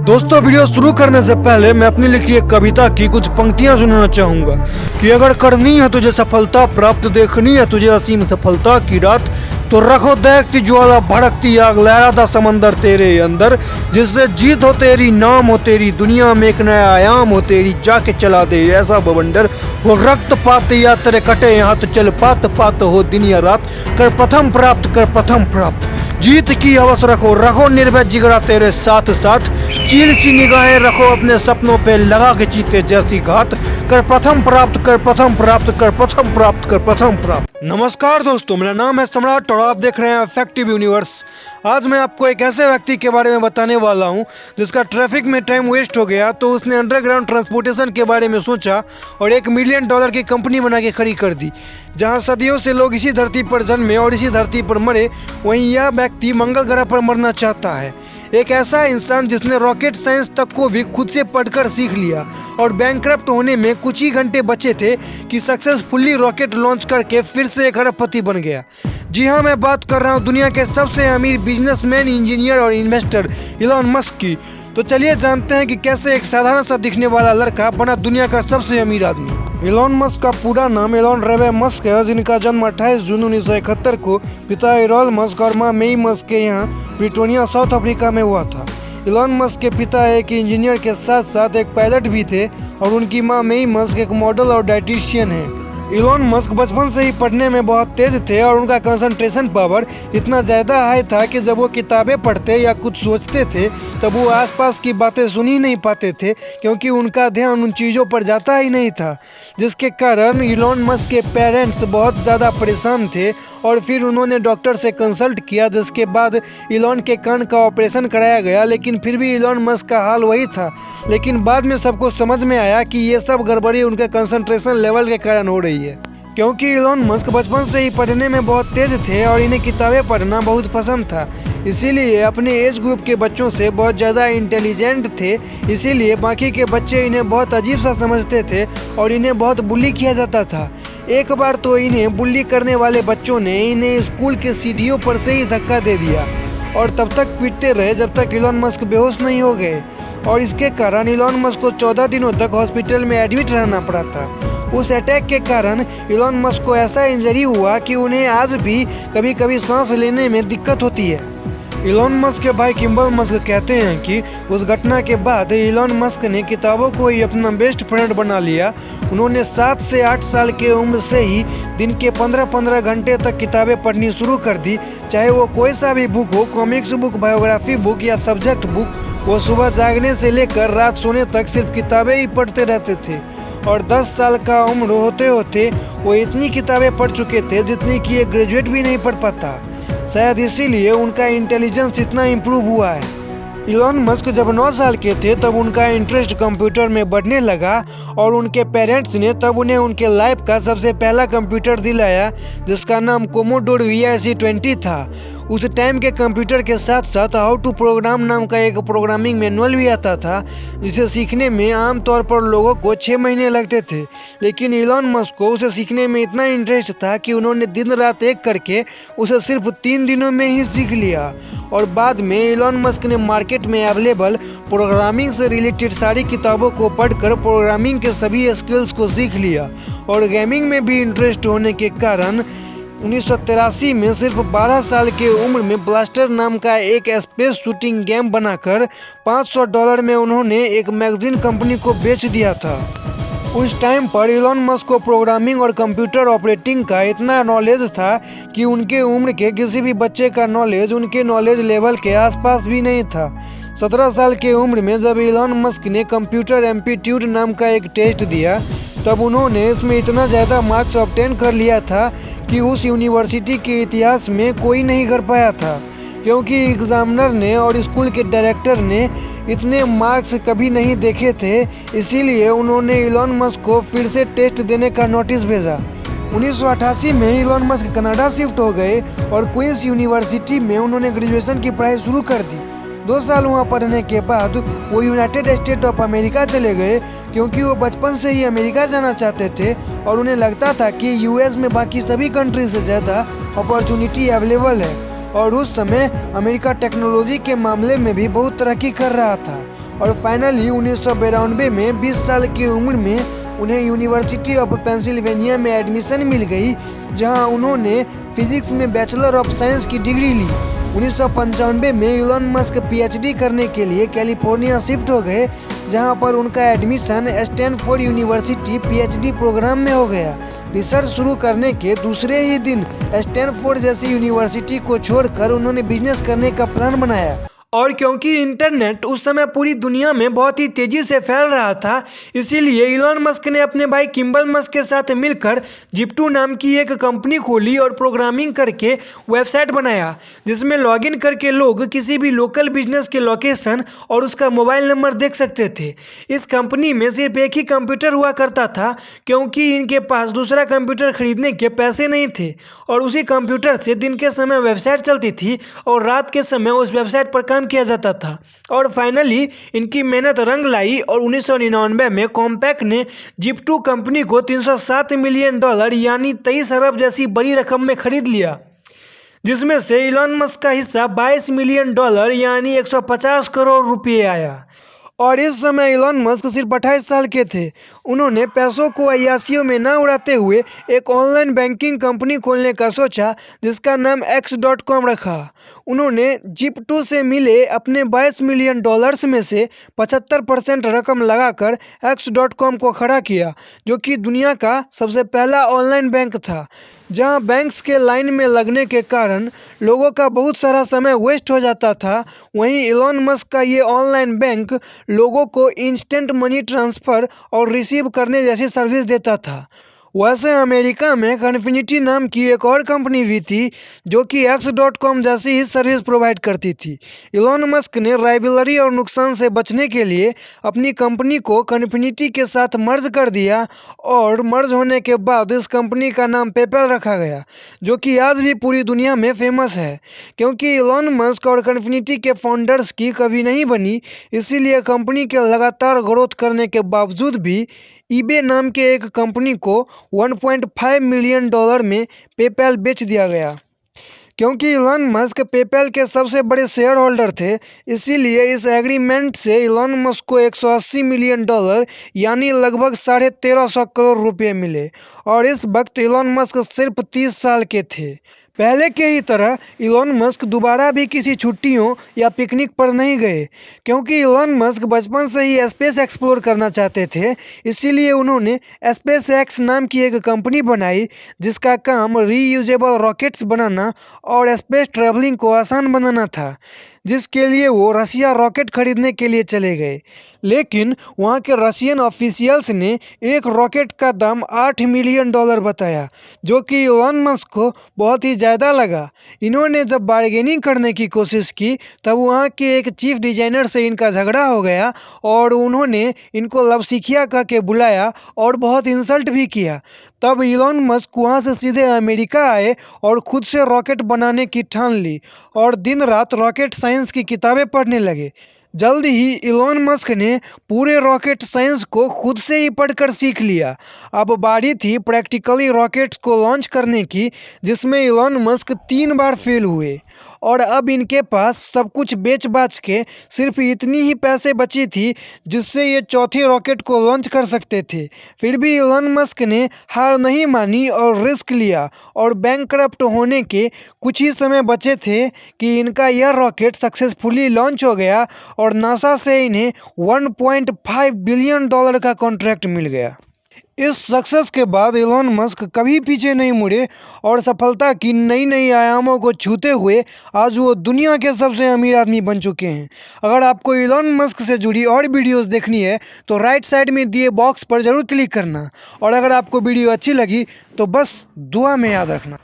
दोस्तों, वीडियो शुरू करने से पहले मैं अपनी लिखी एक कविता की कुछ पंक्तियां सुनाना चाहूंगा कि अगर करनी है तुझे सफलता प्राप्त, देखनी है तुझे असीम सफलता की रात, तो रखो दहकती ज्वाला भड़कती आग, लहराता समंदर तेरे अंदर, जिससे जीत हो तेरी, नाम हो तेरी, दुनिया में एक नया आयाम हो तेरी, जाके चला दे ऐसा बवंडर, वो रक्त पात या तेरे कटे हाथ, चल पात पात हो दिन या रात, कर प्रथम प्राप्त, कर प्रथम प्राप्त, जीत की हवस रखो, रखो निर्भय जिगरा तेरे साथ साथ, चील सी निगाहें रखो अपने सपनों पे, लगा के चीते जैसी घात, कर प्रथम प्राप्त, कर प्रथम प्राप्त, कर प्रथम प्राप्त, कर प्रथम प्राप्त। नमस्कार दोस्तों, मेरा नाम है सम्राट और आप देख रहे हैं इफेक्टिव यूनिवर्स। आज मैं आपको एक ऐसे व्यक्ति के बारे में बताने वाला हूं जिसका ट्रैफिक में टाइम वेस्ट हो गया तो उसने अंडरग्राउंड ट्रांसपोर्टेशन के बारे में सोचा और $1 मिलियन की कंपनी बना के खड़ी कर दी। जहां सदियों से लोग इसी धरती पर जन्मे और इसी धरती पर मरे, वहीं यह व्यक्ति मंगल ग्रह पर मरना चाहता है। एक ऐसा इंसान जिसने रॉकेट साइंस तक को भी खुद से पढ़कर सीख लिया और बैंकक्रप्ट होने में कुछ ही घंटे बचे थे कि सक्सेसफुली रॉकेट लॉन्च करके फिर से एक अरबपति बन गया। जी हाँ, मैं बात कर रहा हूँ दुनिया के सबसे अमीर बिजनेसमैन, इंजीनियर और इन्वेस्टर इलॉन मस्क की। तो चलिए जानते हैं कि कैसे एक साधारण सा दिखने वाला लड़का बना दुनिया का सबसे अमीर आदमी। इलॉन मस्क का पूरा नाम इलॉन रेवे मस्क है, जिनका जन्म 28 जून 1971 को पिता एरोल मस्क और मां मेई मस्क के यहाँ प्रिटोनिया, साउथ अफ्रीका में हुआ था। इलॉन मस्क के पिता एक इंजीनियर के साथ साथ एक पायलट भी थे और उनकी मां मेई मस्क एक मॉडल और डाइटिशियन है। इलॉन मस्क बचपन से ही पढ़ने में बहुत तेज थे और उनका कंसंट्रेशन पावर इतना ज़्यादा हाई था कि जब वो किताबें पढ़ते या कुछ सोचते थे तब वो आसपास की बातें सुन ही नहीं पाते थे, क्योंकि उनका ध्यान उन चीज़ों पर जाता ही नहीं था, जिसके कारण इलॉन मस्क के पेरेंट्स बहुत ज़्यादा परेशान थे और फिर उन्होंने डॉक्टर से कंसल्ट किया, जिसके बाद इलॉन के कान का ऑपरेशन कराया गया। लेकिन फिर भी इलॉन मस्क का हाल वही था। लेकिन बाद में सबको समझ में आया कि ये सब गड़बड़ी उनके कंसंट्रेशन लेवल के कारण हो रही है, क्योंकि इलॉन मस्क बचपन से ही पढ़ने में बहुत तेज थे और इन्हें किताबें पढ़ना बहुत पसंद था। इसीलिए अपने एज ग्रुप के बच्चों से बहुत ज़्यादा इंटेलिजेंट थे। इसीलिए बाकी के बच्चे इन्हें बहुत अजीब सा समझते थे और इन्हें बहुत बुली किया जाता था। एक बार तो इन्हें बुली करने वाले बच्चों ने इन्हें स्कूल के सीढ़ियों पर से ही धक्का दे दिया और तब तक पीटते रहे जब तक इलॉन मस्क बेहोश नहीं हो गए, और इसके कारण इलॉन मस्क को 14 दिनों तक हॉस्पिटल में एडमिट रहना पड़ा था। उस अटैक के कारण इलॉन मस्क को ऐसा इंजरी हुआ कि उन्हें आज भी कभी कभी सांस लेने में दिक्कत होती है। इलॉन मस्क के भाई किम्बल मस्क कहते हैं कि उस घटना के बाद इलॉन मस्क ने किताबों को ही अपना बेस्ट फ्रेंड बना लिया। उन्होंने 7 से 8 साल के उम्र से ही दिन के 15-15 घंटे तक किताबें पढ़नी शुरू कर दी, चाहे वो कोई सा भी बुक हो, कॉमिक्स बुक, बायोग्राफी बुक या सब्जेक्ट बुक। वो सुबह जागने से लेकर रात सोने तक सिर्फ किताबें ही पढ़ते रहते थे और 10 साल का उम्र होते होते वो इतनी किताबें पढ़ चुके थे जितनी कि एक ग्रेजुएट भी नहीं पढ़ पाता। शायद इसीलिए उनका इंटेलिजेंस इतना इम्प्रूव हुआ है। इलॉन मस्क जब 9 साल के थे तब उनका इंटरेस्ट कंप्यूटर में बढ़ने लगा और उनके पेरेंट्स ने तब उन्हें उनके लाइफ का सबसे पहला कंप्यूटर दिलाया, जिसका नाम कोमोडोर VIC-20 था। उस टाइम के कंप्यूटर के साथ साथ हाउ टू प्रोग्राम नाम का एक प्रोग्रामिंग मैनुअल भी आता था, जिसे सीखने में आमतौर पर लोगों को 6 महीने लगते थे। लेकिन इलॉन मस्क को उसे सीखने में इतना इंटरेस्ट था कि उन्होंने दिन रात एक करके उसे सिर्फ 3 दिनों में ही सीख लिया। और बाद में इलॉन मस्क ने मार्केट में अवेलेबल प्रोग्रामिंग से रिलेटेड सारी किताबों को पढ़कर प्रोग्रामिंग के सभी स्किल्स को सीख लिया और गेमिंग में भी इंटरेस्ट होने के कारण 1983 में सिर्फ 12 साल के उम्र में ब्लास्टर नाम का एक स्पेस शूटिंग गेम बनाकर $500 में उन्होंने एक मैगजीन कंपनी को बेच दिया था। उस टाइम पर इलॉन मस्क को प्रोग्रामिंग और कंप्यूटर ऑपरेटिंग का इतना नॉलेज था कि उनके उम्र के किसी भी बच्चे का नॉलेज उनके नॉलेज लेवल के आसपास भी नहीं था। 17 साल के उम्र में जब इलॉन मस्क ने कंप्यूटर एप्टीट्यूड नाम का एक टेस्ट दिया, तब उन्होंने इसमें इतना ज़्यादा मार्क्स ऑब्टेन कर लिया था कि उस यूनिवर्सिटी के इतिहास में कोई नहीं कर पाया था, क्योंकि एग्जामिनर ने और स्कूल के डायरेक्टर ने इतने मार्क्स कभी नहीं देखे थे। इसीलिए उन्होंने इलॉन मस्क को फिर से टेस्ट देने का नोटिस भेजा। 1988 में इलॉन मस्क कनाडा शिफ्ट हो गए और क्वींस यूनिवर्सिटी में उन्होंने ग्रेजुएशन की पढ़ाई शुरू कर दी। 2 साल वहाँ पढ़ने के बाद वो यूनाइटेड स्टेट ऑफ अमेरिका चले गए, क्योंकि वो बचपन से ही अमेरिका जाना चाहते थे और उन्हें लगता था कि US में बाकी सभी कंट्री से ज़्यादा अपॉर्चुनिटी अवेलेबल है और उस समय अमेरिका टेक्नोलॉजी के मामले में भी बहुत तरक्की कर रहा था और फाइनली 1992 में 20 साल की उम्र में उन्हें यूनिवर्सिटी ऑफ पेंसिल्वेनिया में एडमिशन मिल गई, जहां उन्होंने फिजिक्स में बैचलर ऑफ साइंस की डिग्री ली। 1995 में इलॉन मस्क पीएचडी करने के लिए कैलिफोर्निया शिफ्ट हो गए, जहां पर उनका admission Stanford University PhD program में हो गया। रिसर्च शुरू करने के दूसरे ही दिन स्टैनफोर्ड जैसी यूनिवर्सिटी को छोड़कर उन्होंने बिजनेस करने का प्लान बनाया। और क्योंकि इंटरनेट उस समय पूरी दुनिया में बहुत ही तेजी से फैल रहा था, इसीलिए इलॉन मस्क ने अपने भाई किम्बल मस्क के साथ मिलकर जिप्टू नाम की एक कंपनी खोली और प्रोग्रामिंग करके वेबसाइट बनाया, जिसमें लॉगिन करके लोग किसी भी लोकल बिजनेस के लोकेशन और उसका मोबाइल नंबर देख सकते थे। इस कंपनी में सिर्फ एक ही कंप्यूटर हुआ करता था, क्योंकि इनके पास दूसरा कंप्यूटर खरीदने के पैसे नहीं थे, और उसी कंप्यूटर से दिन के समय वेबसाइट चलती थी और रात के समय उस वेबसाइट पर काम किया जाता था। और फाइनली इनकी मेहनत रंग लाई और 1999 में कॉम्पैक ने जिप्टू कंपनी को $307 मिलियन यानी 23 अरब जैसी बड़ी रकम में खरीद लिया, जिसमें से इलॉन मस्क का हिस्सा $22 मिलियन यानी 150 करोड़ रुपये आया। और इस समय इलॉन मस्क सिर्फ 28 साल के थे। उन्होंने पैसों को अय्यासियों में न उड़ाते हुए एक ऑनलाइन बैंकिंग कंपनी खोलने का सोचा, जिसका नाम X.com रखा। उन्होंने जिप्टू से मिले अपने $22 मिलियन में से 75% रकम लगाकर X.com को खड़ा किया, जो कि दुनिया का सबसे पहला ऑनलाइन बैंक था, जहां बैंक्स के लाइन में लगने के कारण लोगों का बहुत सारा समय वेस्ट हो जाता था। वहीं इलॉन मस्क का ये ऑनलाइन बैंक लोगों को इंस्टेंट मनी ट्रांसफ़र और रिसीव करने जैसी सर्विस देता था। वैसे अमेरिका में कन्फिनिटी नाम की एक और कंपनी भी थी, जो कि X.com जैसी ही सर्विस प्रोवाइड करती थी। इलॉन मस्क ने राइवलरी और नुकसान से बचने के लिए अपनी कंपनी को कन्फिनिटी के साथ मर्ज कर दिया, और मर्ज होने के बाद इस कंपनी का नाम पेपैल रखा गया, जो कि आज भी पूरी दुनिया में फेमस है। क्योंकि इलॉन मस्क और कन्फिनिटी के फाउंडर्स की कभी नहीं बनी, इसीलिए कंपनी के लगातार ग्रोथ करने के बावजूद भी ईबे नाम के एक कंपनी को $1.5 मिलियन में पेपैल बेच दिया गया। क्योंकि इलॉन मस्क पेपैल के सबसे बड़े शेयर होल्डर थे, इसीलिए इस एग्रीमेंट से इलॉन मस्क को $180 मिलियन यानी लगभग 1350 करोड़ रुपए मिले। और इस वक्त इलॉन मस्क सिर्फ 30 साल के थे। पहले के ही तरह इलॉन मस्क दोबारा भी किसी छुट्टियों या पिकनिक पर नहीं गए, क्योंकि इलॉन मस्क बचपन से ही स्पेस एक्सप्लोर करना चाहते थे। इसीलिए उन्होंने स्पेस एक्स नाम की एक कंपनी बनाई, जिसका काम रीयूजेबल रॉकेट्स बनाना और स्पेस ट्रैवलिंग को आसान बनाना था, जिसके लिए वो रसिया रॉकेट खरीदने के लिए चले गए। लेकिन वहाँ के रशियन ऑफिशियल्स ने एक रॉकेट का दाम $8 मिलियन बताया, जो कि इलॉन मस्क को बहुत ही ज़्यादा लगा। इन्होंने जब बार्गेनिंग करने की कोशिश की, तब वहाँ के एक चीफ डिजाइनर से इनका झगड़ा हो गया और उन्होंने इनको लवसिखिया कह के बुलाया और बहुत इंसल्ट भी किया। तब इलॉन मस्क वहाँ से सीधे अमेरिका आए और खुद से रॉकेट बनाने की ठान ली और दिन रात रॉकेट साइंस की किताबें पढ़ने लगे। जल्द ही इलॉन मस्क ने पूरे रॉकेट साइंस को खुद से ही पढ़कर सीख लिया। अब बारी थी प्रैक्टिकली रॉकेट्स को लॉन्च करने की, जिसमें इलॉन मस्क 3 बार फेल हुए और अब इनके पास सब कुछ बेच बाच के सिर्फ इतनी ही पैसे बची थी, जिससे ये चौथे रॉकेट को लॉन्च कर सकते थे। फिर भी इलॉन मस्क ने हार नहीं मानी और रिस्क लिया, और बैंकक्रप्ट होने के कुछ ही समय बचे थे कि इनका यह रॉकेट सक्सेसफुली लॉन्च हो गया और नासा से इन्हें $1.5 बिलियन का कॉन्ट्रैक्ट मिल गया। इस सक्सेस के बाद इलॉन मस्क कभी पीछे नहीं मुड़े और सफलता की नई नई आयामों को छूते हुए आज वो दुनिया के सबसे अमीर आदमी बन चुके हैं। अगर आपको इलॉन मस्क से जुड़ी और वीडियोस देखनी है तो राइट साइड में दिए बॉक्स पर ज़रूर क्लिक करना, और अगर आपको वीडियो अच्छी लगी तो बस दुआ में याद रखना।